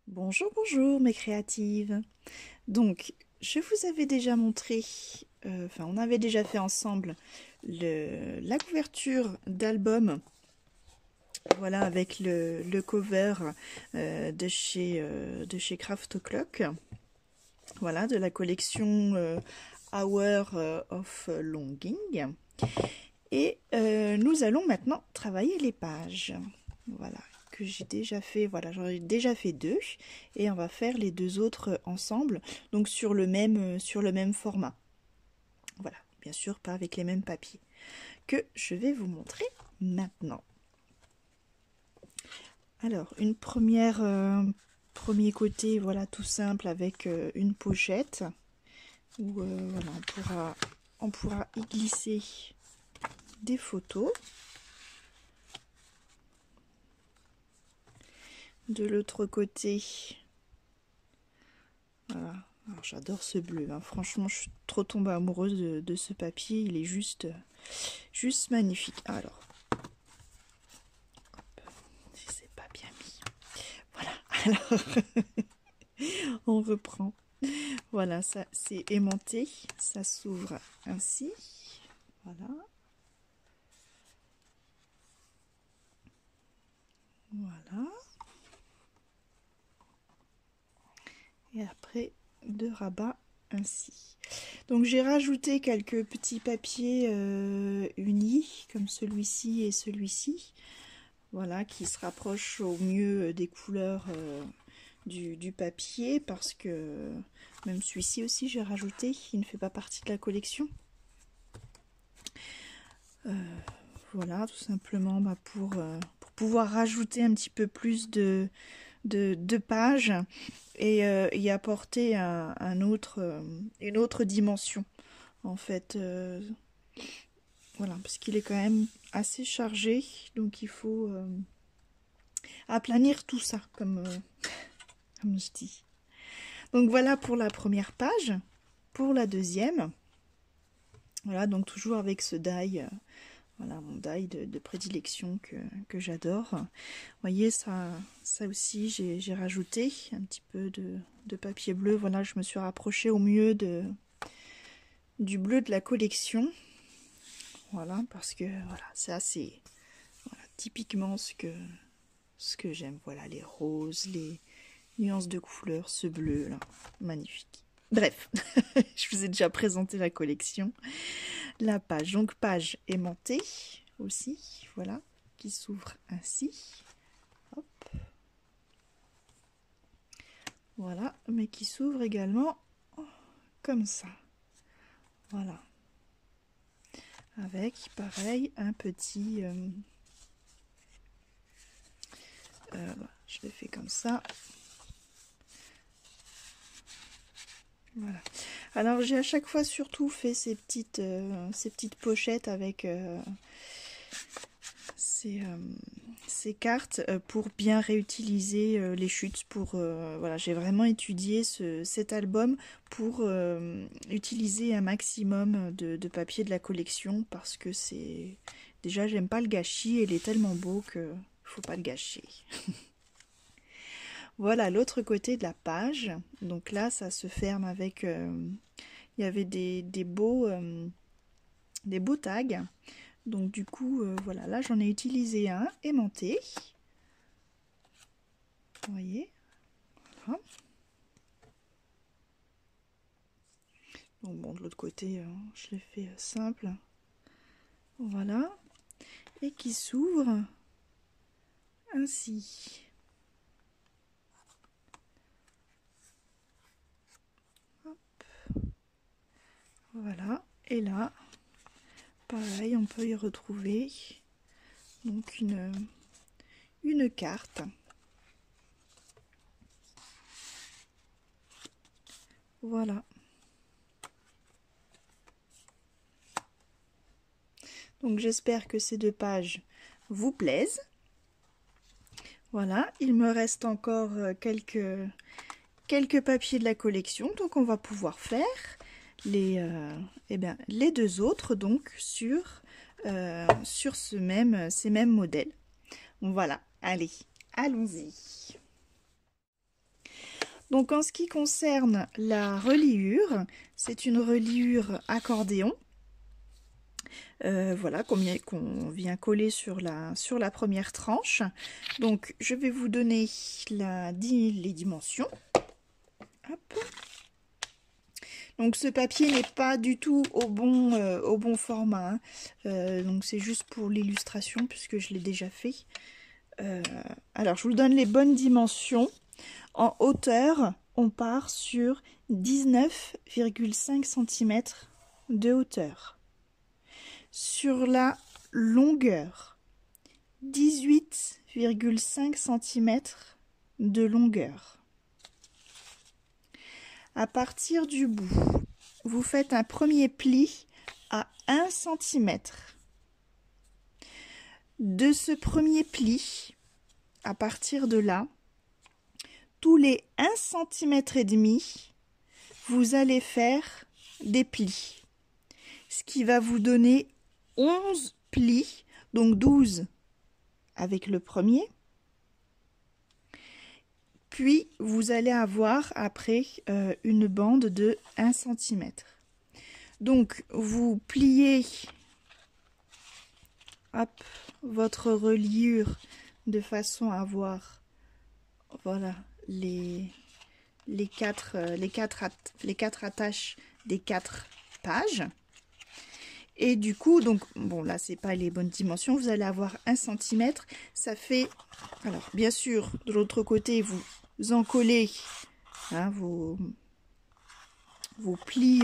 Bonjour, bonjour mes créatives. Donc, je vous avais déjà montré, on avait déjà fait ensemble la couverture d'album, voilà, avec le cover de chez Craft O'Clock, voilà, de la collection Hour of Longing. Et nous allons maintenant travailler les pages, voilà, que j'ai déjà fait, voilà, j'en ai déjà fait 2 et on va faire les 2 autres ensemble, donc sur le même format. Voilà, bien sûr pas avec les mêmes papiers que je vais vous montrer maintenant. Alors, une premier côté, voilà, tout simple avec une pochette où voilà, on pourra y glisser des photos. De l'autre côté, voilà. Alors j'adore ce bleu, hein. Franchement je suis trop tombée amoureuse de ce papier, il est juste magnifique. Alors, hop, si c'est pas bien mis, voilà, alors on reprend. Voilà, ça c'est aimanté, ça s'ouvre ainsi, voilà. Voilà. Et après, de rabat ainsi. Donc j'ai rajouté quelques petits papiers unis, comme celui-ci et celui-ci. Voilà, qui se rapprochent au mieux des couleurs du papier, parce que même celui-ci aussi j'ai rajouté, il ne fait pas partie de la collection. Voilà, tout simplement pour pouvoir rajouter un petit peu plus de pages et y apporter une autre dimension, en fait. Voilà, parce qu'il est quand même assez chargé, donc il faut aplanir tout ça, comme je dis. Donc voilà pour la première page. Pour la deuxième, voilà, donc toujours avec ce die, voilà, mon die de prédilection que j'adore. Vous voyez, ça aussi, j'ai rajouté un petit peu de papier bleu. Voilà, je me suis rapprochée au mieux du bleu de la collection. Voilà, parce que voilà, c'est assez, voilà, typiquement ce que j'aime. Voilà, les roses, les nuances de couleurs, ce bleu là, magnifique. Bref, je vous ai déjà présenté la collection. La page, donc page aimantée aussi, voilà, qui s'ouvre ainsi. Hop. Voilà, mais qui s'ouvre également comme ça. Voilà. Avec, pareil, un petit... je l'ai fait comme ça. Voilà. Alors j'ai à chaque fois surtout fait ces petites pochettes avec ces cartes pour bien réutiliser les chutes. Voilà, j'ai vraiment étudié cet album pour utiliser un maximum de papier de la collection, parce que c'est déjà, j'aime pas le gâchis et il est tellement beau que faut pas le gâcher. Voilà l'autre côté de la page. Donc là, ça se ferme avec... il y avait des beaux tags. Donc du coup, voilà, là j'en ai utilisé un aimanté. Vous voyez, voilà. Donc bon, de l'autre côté, je l'ai fait simple. Voilà. Et qui s'ouvre ainsi. Hop. Voilà. Et là, pareil, on peut y retrouver donc une carte. Voilà. Donc j'espère que ces 2 pages vous plaisent. Voilà, il me reste encore quelques quelques papiers de la collection, donc on va pouvoir faire les deux autres donc sur ces mêmes modèles. Voilà, allez, allons-y. Donc en ce qui concerne la reliure, c'est une reliure accordéon. Voilà, qu'on vient coller sur la première tranche. Donc je vais vous donner les dimensions. Hop. Donc ce papier n'est pas du tout au bon format, hein. Donc c'est juste pour l'illustration puisque je l'ai déjà fait. Alors je vous donne les bonnes dimensions. En hauteur, on part sur 19,5 cm de hauteur. Sur la longueur, 18,5 cm de longueur. À partir du bout, vous faites un premier pli à 1 cm. De ce premier pli, à partir de là, tous les 1,5 cm, vous allez faire des plis. Ce qui va vous donner 11 plis, donc 12 avec le premier. Puis, vous allez avoir après une bande de 1 cm. Donc, vous pliez hop, votre reliure de façon à avoir voilà, les quatre attaches des 4 pages. Et du coup, donc, bon, là, c'est pas les bonnes dimensions. Vous allez avoir 1 cm. Ça fait, alors, bien sûr, de l'autre côté, vous en collez hein, vos plis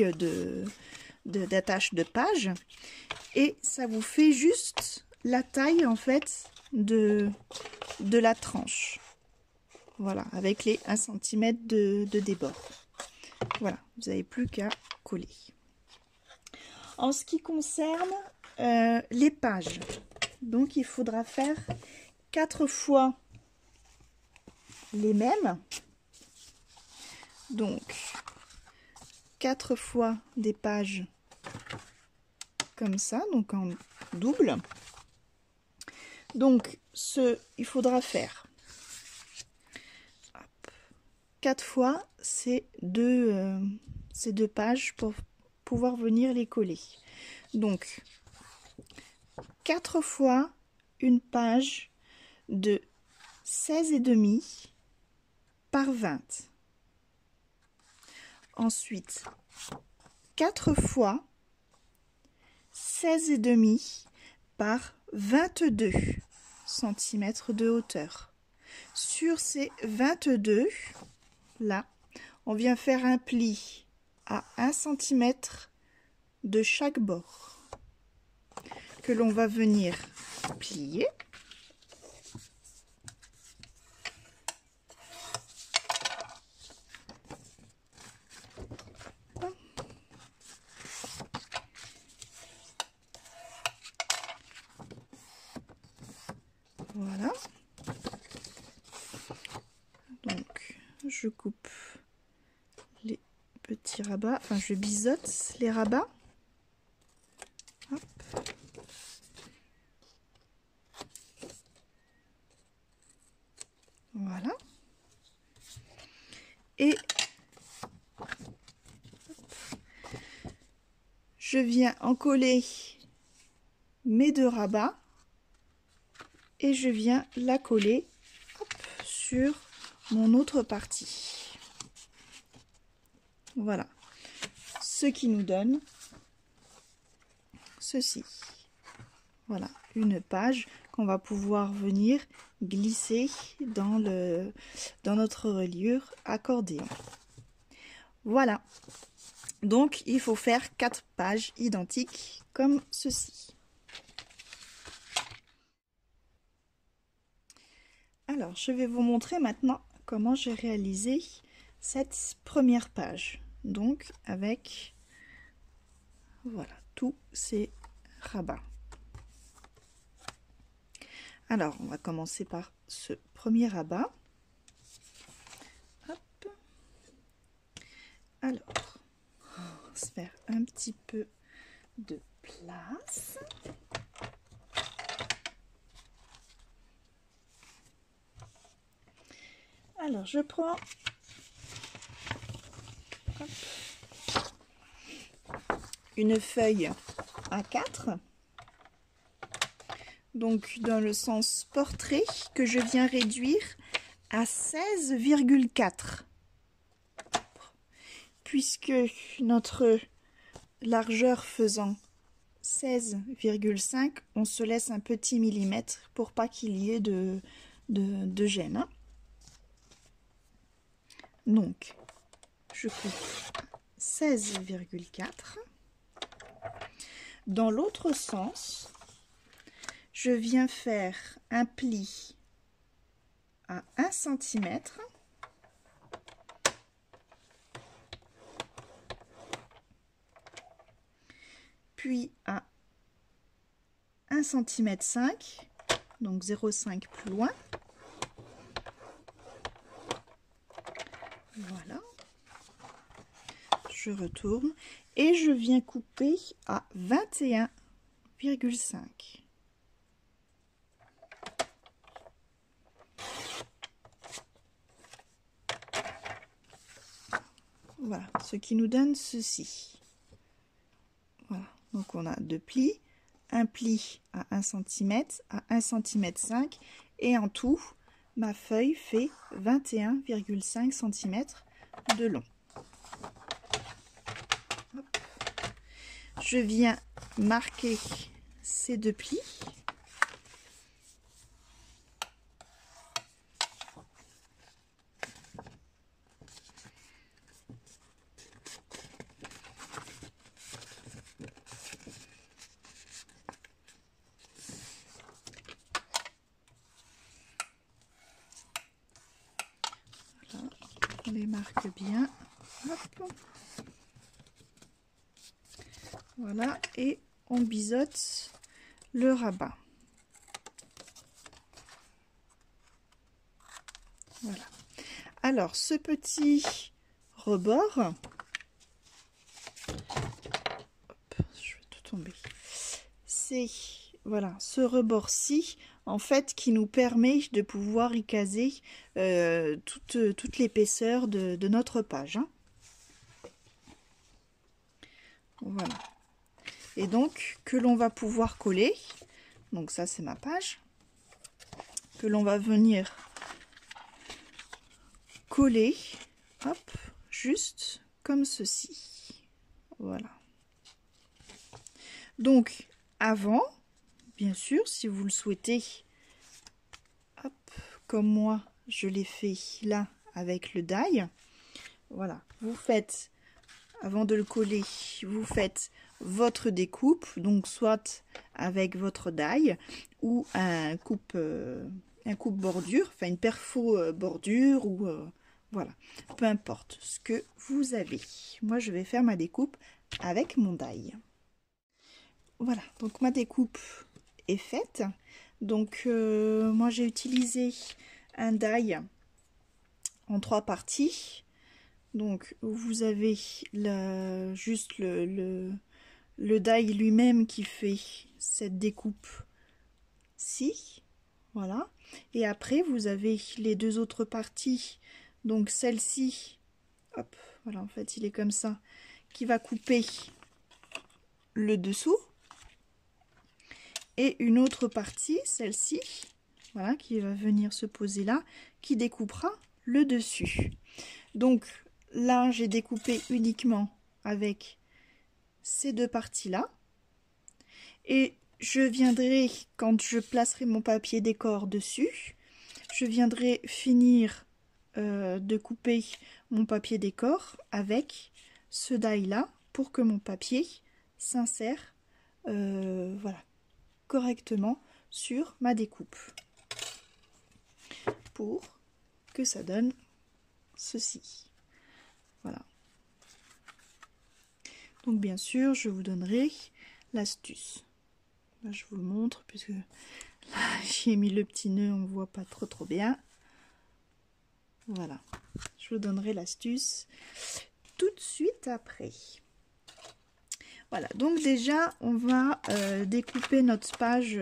d'attache de page. Et ça vous fait juste la taille, en fait, de la tranche. Voilà, avec les 1 cm de débord. Voilà, vous n'avez plus qu'à coller. En ce qui concerne les pages, donc il faudra faire 4 fois les mêmes. Donc 4 fois des pages comme ça, donc en double. Donc il faudra faire 4 fois ces deux pages pour pouvoir venir les coller. Donc 4 fois une page de 16,5 par 20. Ensuite 4 fois 16,5 par 22 cm de hauteur. Sur ces 22 là, on vient faire un pli à 1 cm de chaque bord que l'on va venir plier. Voilà. Donc, je coupe les petits rabats, enfin je biseaute les rabats. Hop. Voilà. Et je viens en coller mes 2 rabats et je viens la coller hop, sur mon autre partie. Voilà. Ce qui nous donne ceci. Voilà, une page qu'on va pouvoir venir glisser dans notre reliure accordéon. Voilà. Donc, il faut faire 4 pages identiques comme ceci. Alors, je vais vous montrer maintenant comment j'ai réalisé cette première page. Donc, avec, voilà, tous ces rabats. Alors, on va commencer par ce premier rabat. Hop. Alors, on va se faire un petit peu de place. Alors, je prends une feuille A4, donc dans le sens portrait, que je viens réduire à 16,4, puisque notre largeur faisant 16,5, on se laisse un petit millimètre pour pas qu'il y ait de gêne, hein. Donc, je coupe 16,4. Dans l'autre sens, je viens faire un pli à 1 cm. Puis à 1,5 cm, donc 0,5 plus loin. Voilà. Je retourne et je viens couper à 21,5. Voilà, ce qui nous donne ceci. Voilà, donc on a deux plis, un pli à 1 cm, à 1,5 cm et en tout, ma feuille fait 21,5 cm de long. Hop. Je viens marquer ces deux plis. Voilà, on les marque bien. Hop. Voilà, et on biseaute le rabat. Voilà. Alors, ce petit rebord, hop, je vais tout tomber. C'est voilà, ce rebord-ci, en fait, qui nous permet de pouvoir y caser toute l'épaisseur de notre page, hein. Voilà. Et donc, que l'on va pouvoir coller. Donc ça, c'est ma page. Que l'on va venir coller, hop, juste comme ceci. Voilà. Donc, avant, bien sûr, si vous le souhaitez, hop, comme moi, je l'ai fait là avec le die. Voilà, vous faites, avant de le coller, vous faites votre découpe, donc soit avec votre die ou un coupe bordure, enfin une perfo bordure ou voilà, peu importe ce que vous avez. Moi, je vais faire ma découpe avec mon die. Voilà, donc ma découpe est faite. Donc moi, j'ai utilisé un die en 3 parties. Donc vous avez juste le die lui-même qui fait cette découpe-ci. Voilà. Et après, vous avez les deux autres parties. Donc celle-ci, hop, voilà, en fait, il est comme ça, qui va couper le dessous. Et une autre partie, celle-ci, voilà, qui va venir se poser là, qui découpera le dessus. Donc là, j'ai découpé uniquement avec ces deux parties-là. Et je viendrai, quand je placerai mon papier décor dessus, je viendrai finir de couper mon papier décor avec ce die-là pour que mon papier s'insère voilà, correctement sur ma découpe. Pour que ça donne ceci. Voilà. Donc bien sûr, je vous donnerai l'astuce. Là, je vous le montre puisque là, j'ai mis le petit nœud, on ne voit pas trop bien. Voilà, je vous donnerai l'astuce. tout de suite après. Voilà, donc déjà, on va découper notre page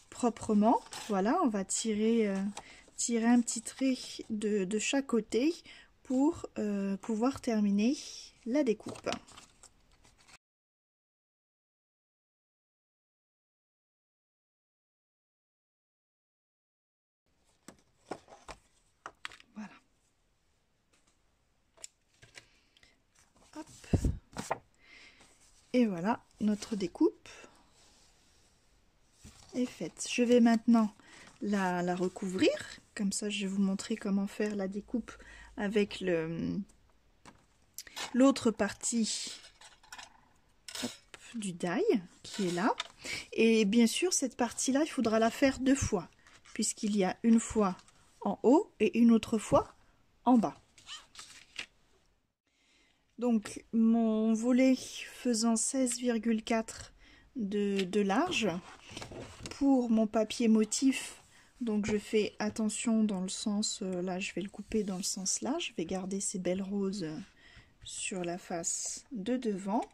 proprement. Voilà, on va tirer un petit trait de chaque côté pour pouvoir terminer la découpe. Voilà. Hop. Et voilà, notre découpe est faite. Je vais maintenant la recouvrir. Comme ça, je vais vous montrer comment faire la découpe avec l'autre partie du die qui est là. Et bien sûr, cette partie-là, il faudra la faire 2 fois, puisqu'il y a une fois en haut et une autre fois en bas. Donc, mon volet faisant 16,4 de large, pour mon papier motif, donc je fais attention dans le sens, là je vais le couper dans le sens là, je vais garder ces belles roses sur la face de devant.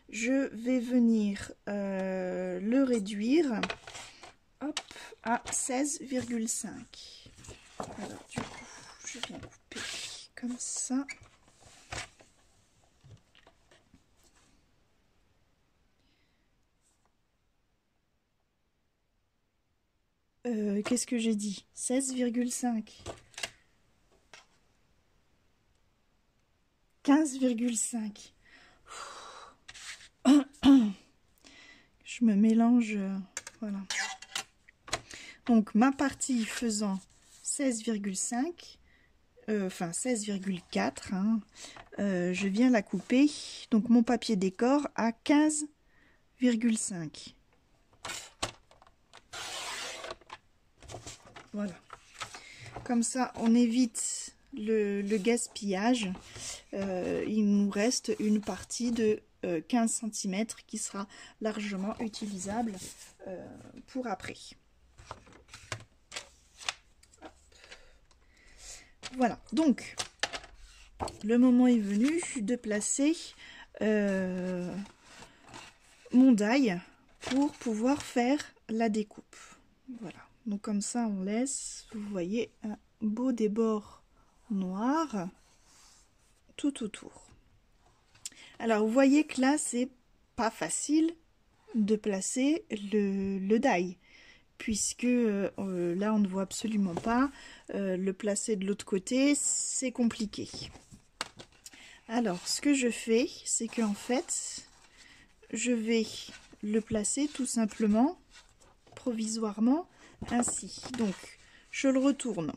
Je vais venir le réduire, hop, à 16,5. Alors du coup, je viens couper comme ça. Qu'est-ce que j'ai dit? 16,5. 15,5. Je me mélange, voilà. Donc ma partie faisant 16,5, enfin 16,4, hein, je viens la couper. Donc mon papier décor à 15,5. Voilà. Comme ça, on évite le gaspillage. Il nous reste une partie de 15 cm qui sera largement utilisable pour après. Voilà, donc le moment est venu de placer mon die pour pouvoir faire la découpe. Voilà, donc comme ça on laisse, vous voyez, un beau débord noir tout autour. Alors vous voyez que là c'est pas facile de placer le die, puisque là on ne voit absolument pas. Le placer de l'autre côté, c'est compliqué. Alors ce que je fais, c'est qu'en fait je vais le placer tout simplement provisoirement ainsi. Donc je le retourne,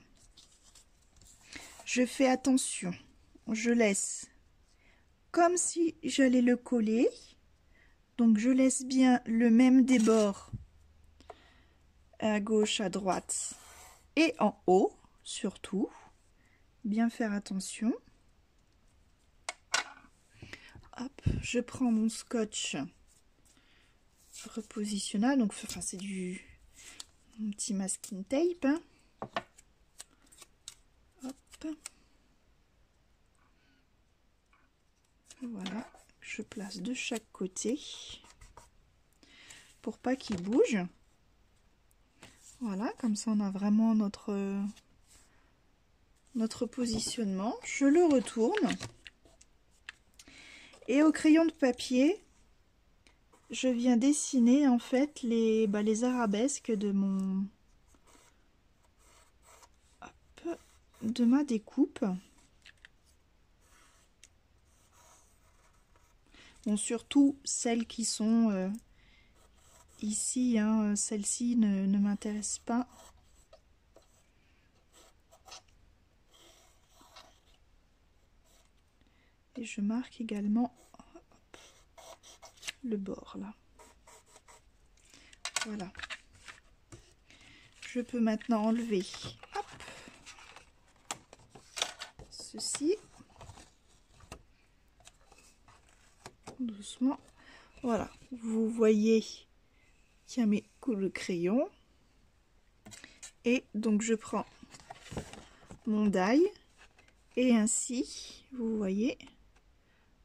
je fais attention, je laisse comme si j'allais le coller, donc je laisse bien le même débord à gauche, à droite et en haut, surtout bien faire attention. Hop, je prends mon scotch repositionnable, donc enfin c'est du mon petit masking tape, hein. Hop, voilà, je place de chaque côté pour pas qu'il bouge. Voilà, comme ça on a vraiment notre positionnement. Je le retourne et au crayon de papier je viens dessiner en fait les arabesques de ma découpe. Bon, surtout celles qui sont ici, hein, celle-ci ne m'intéresse pas. Et je marque également le bord là. Voilà. Je peux maintenant enlever ceci. Doucement. Voilà. Vous voyez qu'il y a mes coups de crayon. Et donc je prends mon die. Et ainsi, vous voyez,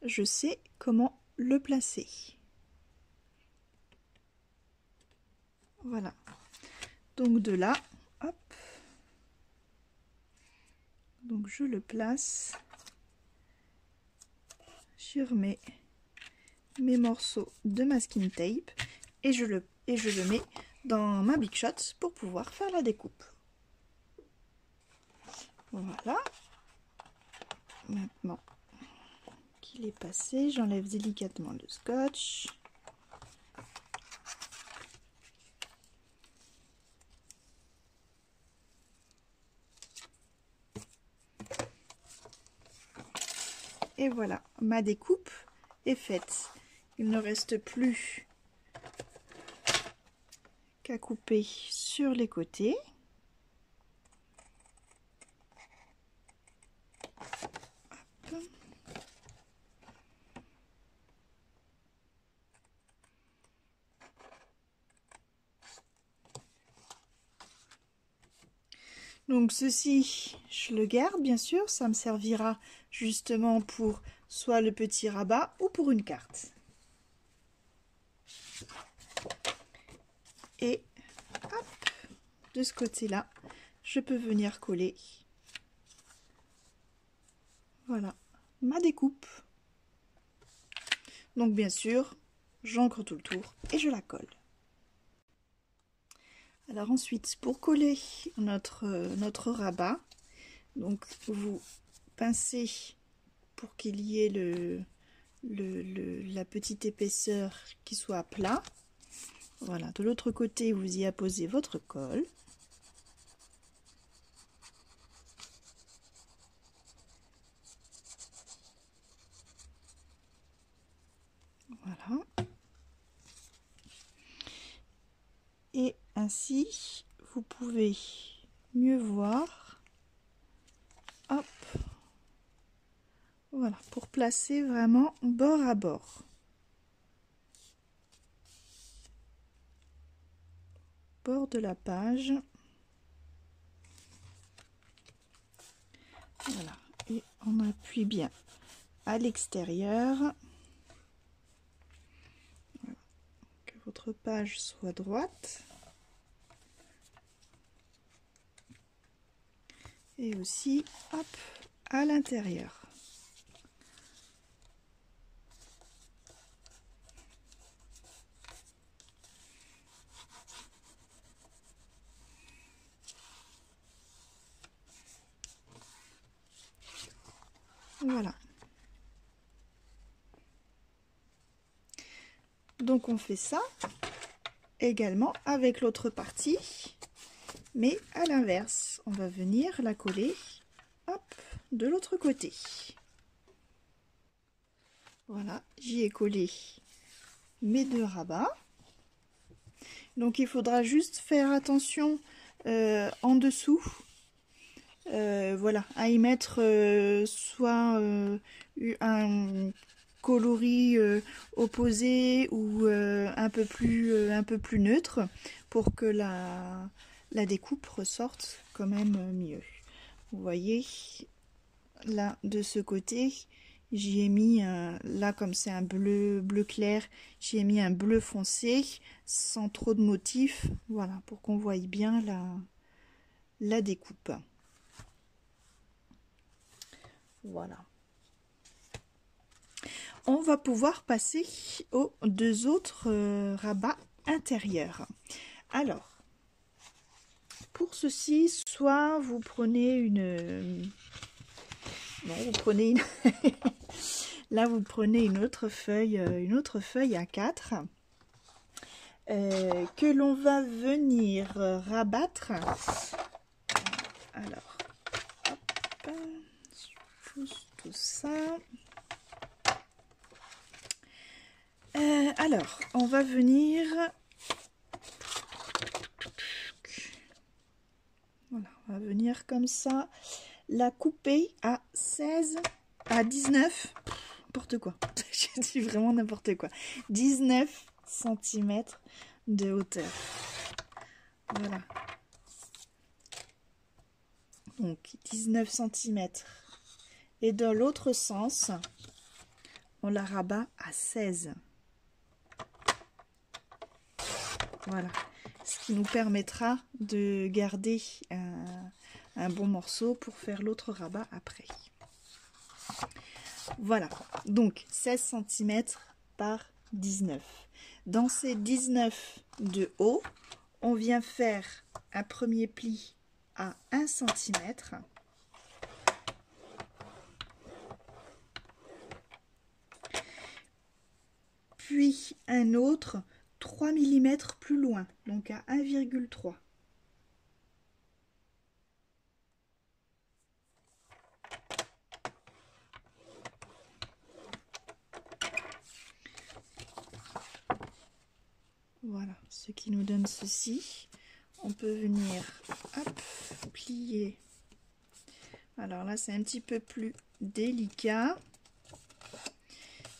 je sais comment le placer. Voilà. Donc de là, hop. Donc je le place. Je remets mes morceaux de masking tape et je le mets dans ma Big Shot pour pouvoir faire la découpe. Voilà. Maintenant qu'il est passé, j'enlève délicatement le scotch. Et voilà, ma découpe est faite. Il ne reste plus qu'à couper sur les côtés. Hop. Donc ceci, je le garde bien sûr, ça me servira justement pour soit le petit rabat ou pour une carte. Et hop, de ce côté-là, je peux venir coller. Voilà, ma découpe. Donc bien sûr, j'encre tout le tour et je la colle. Alors ensuite, pour coller notre rabat, donc vous pincez pour qu'il y ait la petite épaisseur qui soit plat. Voilà, de l'autre côté, vous y apposez votre colle. Voilà. Et ainsi, vous pouvez mieux voir. Hop. Voilà, pour placer vraiment bord à bord. Bord de la page. Voilà, et on appuie bien à l'extérieur. Voilà. Que votre page soit droite. Et aussi, hop, à l'intérieur. Voilà. Donc on fait ça également avec l'autre partie, mais à l'inverse. On va venir la coller, hop, de l'autre côté. Voilà, j'y ai collé mes deux rabats. Donc il faudra juste faire attention en dessous. Voilà, à y mettre soit un coloris opposé ou un peu plus neutre pour que la découpe ressorte quand même mieux. Vous voyez, là de ce côté, j'y ai mis là comme c'est un bleu clair, j'y ai mis un bleu foncé sans trop de motifs, voilà, pour qu'on voie bien la découpe. Voilà. On va pouvoir passer aux deux autres rabats intérieurs. Alors, pour ceci, soit vous prenez une... Non, vous prenez une... Là, vous prenez une autre feuille A4 que l'on va venir rabattre. Alors, hop, je pousse tout ça. Alors, on va venir... Voilà, on va venir comme ça, la couper à 16, à 19, n'importe quoi, j'ai dit vraiment n'importe quoi, 19 cm de hauteur. Voilà. Donc 19 cm. Et dans l'autre sens, on la rabat à 16. Voilà, ce qui nous permettra de garder un bon morceau pour faire l'autre rabat après. Voilà, donc 16 cm par 19. Dans ces 19 de haut, on vient faire un premier pli à 1 cm. Puis un autre 3 mm plus loin, donc à 1,3. Voilà, ce qui nous donne ceci. On peut venir, hop, plier. Alors là, c'est un petit peu plus délicat,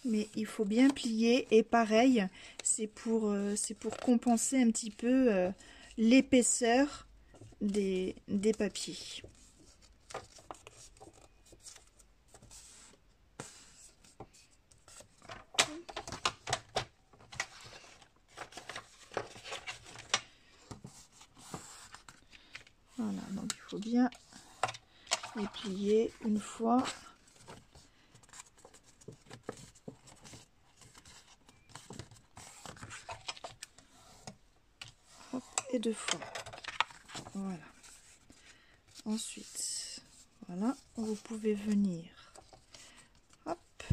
mais il faut bien plier. Et pareil, c'est pour compenser un petit peu l'épaisseur des papiers. Voilà, donc il faut bien les plier une fois. Hop, et 2 fois. Voilà. Ensuite, voilà, vous pouvez venir. Hop,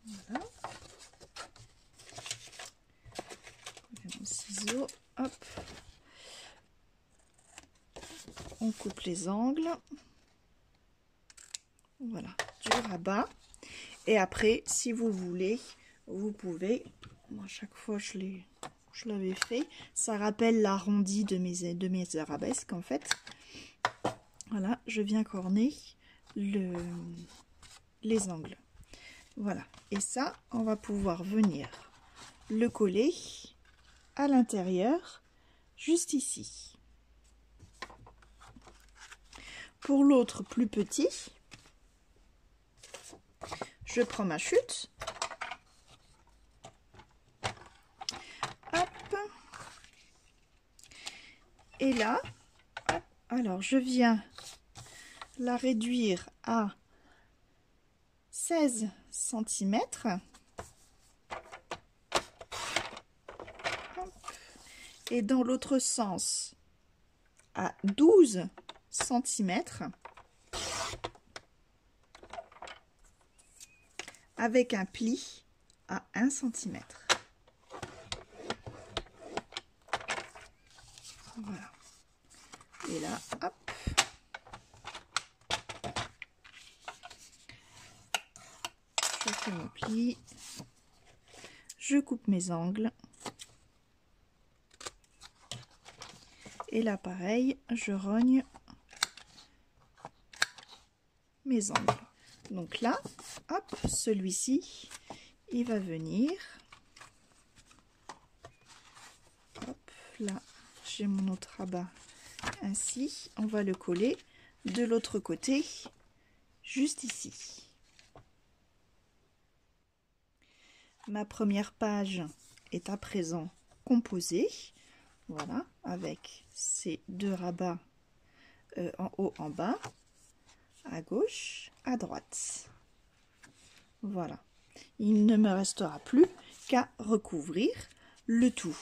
voilà. Mon ciseau, hop. On coupe les angles. Voilà, du rabat. Et après, si vous voulez, vous pouvez, moi, à chaque fois je l'avais fait, ça rappelle l'arrondi de mes arabesques en fait. Voilà, je viens corner les angles. Voilà, et ça, on va pouvoir venir le coller à l'intérieur, juste ici. Pour l'autre plus petit, je prends ma chute. Hop. Et là, hop, alors je viens la réduire à 16 cm. Et dans l'autre sens, à 12 cm. Avec un pli à 1 cm. Voilà. Et là, hop. Je fais mon pli. Je coupe mes angles. Et là, pareil, je rogne mes angles. Donc là, hop, celui-ci, il va venir. Hop, là, j'ai mon autre rabat ainsi. On va le coller de l'autre côté, juste ici. Ma première page est à présent composée. Voilà, avec ces 2 rabats en haut, en bas, à gauche, à droite. Voilà. Il ne me restera plus qu'à recouvrir le tout.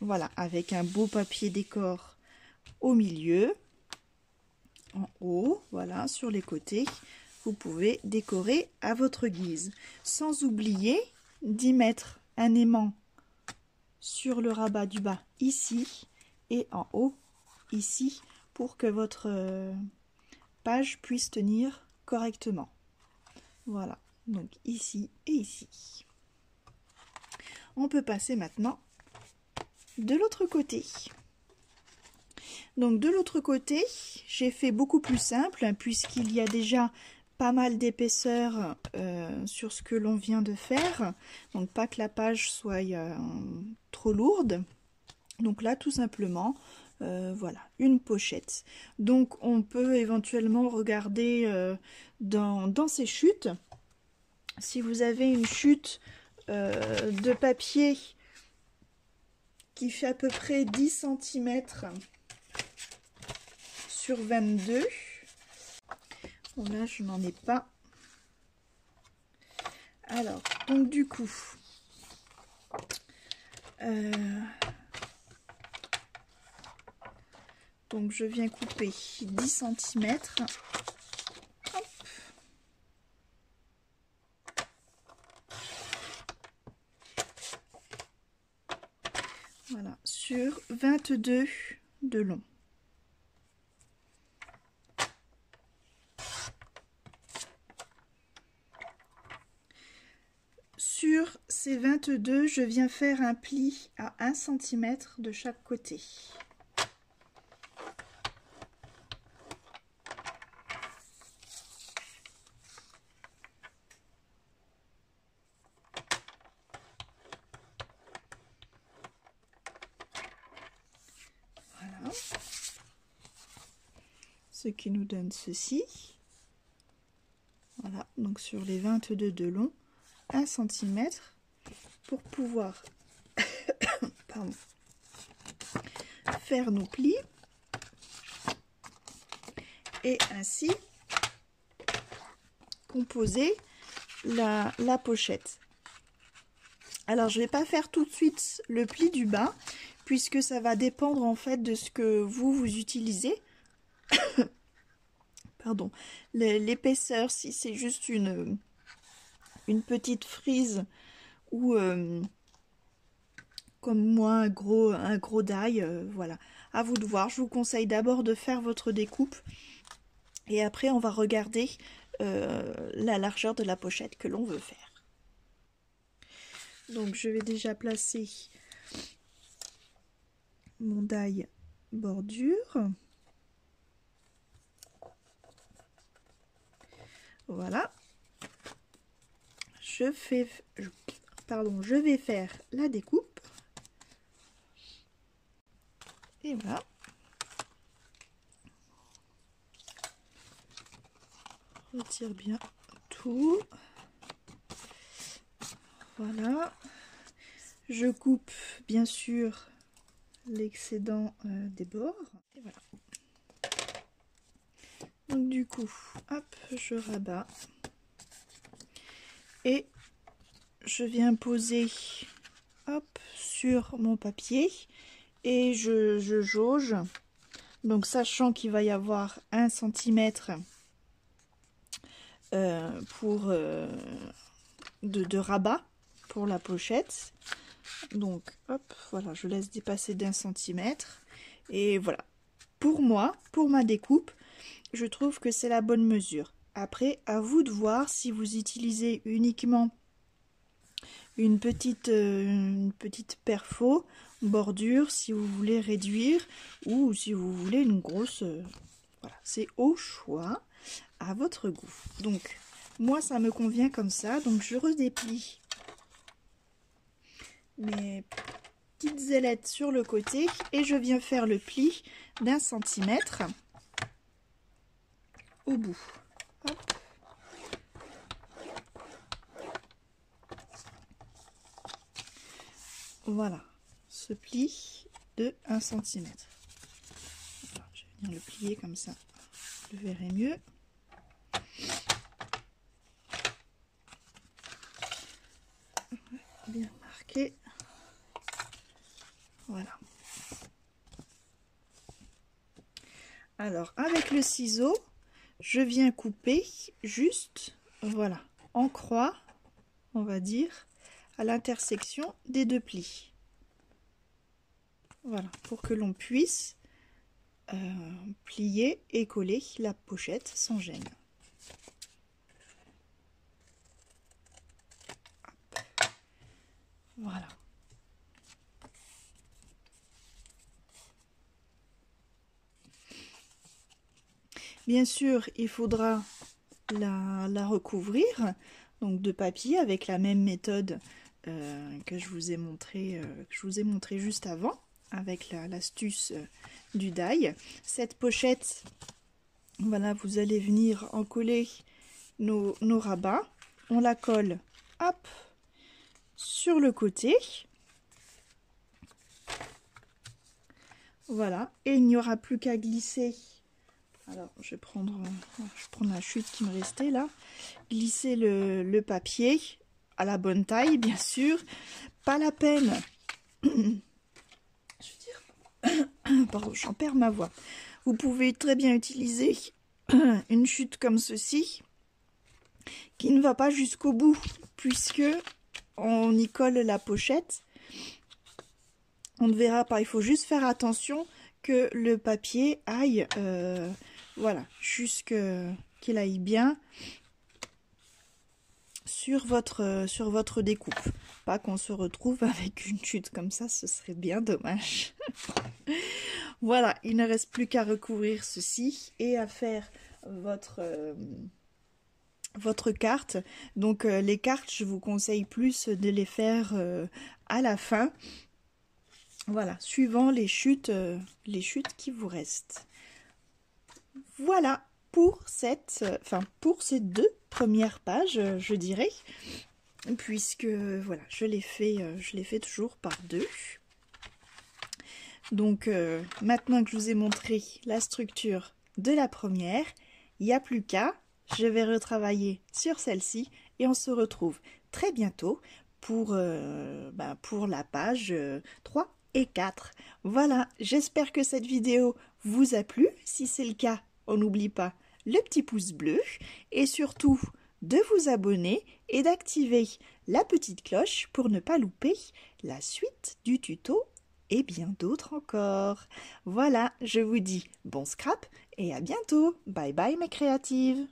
Voilà, avec un beau papier décor au milieu, en haut, voilà, sur les côtés. Vous pouvez décorer à votre guise, sans oublier d'y mettre un aimant sur le rabat du bas ici et en haut ici pour que votre page puisse tenir correctement. Voilà, donc ici et ici. On peut passer maintenant de l'autre côté. Donc de l'autre côté, j'ai fait beaucoup plus simple puisqu'il y a déjà pas mal d'épaisseur sur ce que l'on vient de faire, donc pas que la page soit trop lourde. Donc là, tout simplement, voilà, une pochette. Donc on peut éventuellement regarder dans ces chutes si vous avez une chute de papier qui fait à peu près 10 cm sur 22. Bon, là, je n'en ai pas. Alors, donc du coup, donc je viens couper 10 cm. Voilà, sur 22 de long. Sur ces 22, je viens faire un pli à 1 cm de chaque côté. Voilà. Ce qui nous donne ceci. Voilà, donc sur les 22 de long, 1 cm pour pouvoir pardon, faire nos plis et ainsi composer la pochette. Alors je ne vais pas faire tout de suite le pli du bas puisque ça va dépendre en fait de ce que vous utilisez. Pardon, l'épaisseur, si c'est juste une petite frise ou comme moi un gros die, voilà, à vous de voir. Je vous conseille d'abord de faire votre découpe et après on va regarder la largeur de la pochette que l'on veut faire. Donc je vais déjà placer mon die bordure. Voilà. Je vais faire la découpe. Et voilà. Retire bien tout. Voilà. Je coupe bien sûr l'excédent des bords. Et voilà. Donc du coup, hop, je rabats. Et je viens poser hop sur mon papier et je jauge. Donc sachant qu'il va y avoir 1 cm de rabat pour la pochette. Donc hop, voilà, je laisse dépasser d'1 centimètre. Et voilà, pour moi, pour ma découpe, je trouve que c'est la bonne mesure. Après, à vous de voir si vous utilisez uniquement une petite perfo, bordure, si vous voulez réduire, ou si vous voulez une grosse... voilà, c'est au choix, à votre goût. Donc, moi, ça me convient comme ça. Donc, je redéplie mes petites ailettes sur le côté et je viens faire le pli d'1 centimètre au bout. Hop. Voilà, ce pli de 1 cm. Alors, je vais venir le plier comme ça, vous le verrez mieux. Bien marqué. Voilà. Alors, avec le ciseau, je viens couper juste, voilà, en croix, on va dire, à l'intersection des deux plis. Voilà, pour que l'on puisse plier et coller la pochette sans gêne. Voilà. Bien sûr, il faudra la recouvrir donc de papier avec la même méthode que je vous ai montré juste avant, avec l'astuce du die. Cette pochette, voilà, vous allez venir en coller nos rabats. on la colle, hop, sur le côté. Voilà, et il n'y aura plus qu'à glisser. Alors, je vais prendre la chute qui me restait là. Glisser le papier à la bonne taille, bien sûr. Pas la peine. Je veux dire, pardon, j'en perds ma voix. Vous pouvez très bien utiliser une chute comme ceci, qui ne va pas jusqu'au bout, puisque on y colle la pochette. On ne verra pas. Il faut juste faire attention que le papier aille, voilà, qu'il aille bien sur votre découpe. Pas qu'on se retrouve avec une chute comme ça, ce serait bien dommage. Voilà, il ne reste plus qu'à recouvrir ceci et à faire votre carte. Donc les cartes, je vous conseille plus de les faire à la fin. Voilà, suivant les chutes qui vous restent. Voilà pour pour ces 2 premières pages, je dirais, puisque voilà, je les fais toujours par 2. Donc maintenant que je vous ai montré la structure de la première, il n'y a plus qu'à, je vais retravailler sur celle-ci et on se retrouve très bientôt pour la page 3 et 4. Voilà, j'espère que cette vidéo vous a plu. Si c'est le cas, on n'oublie pas le petit pouce bleu et surtout de vous abonner et d'activer la petite cloche pour ne pas louper la suite du tuto et bien d'autres encore. Voilà, je vous dis bon scrap et à bientôt. Bye bye mes créatives.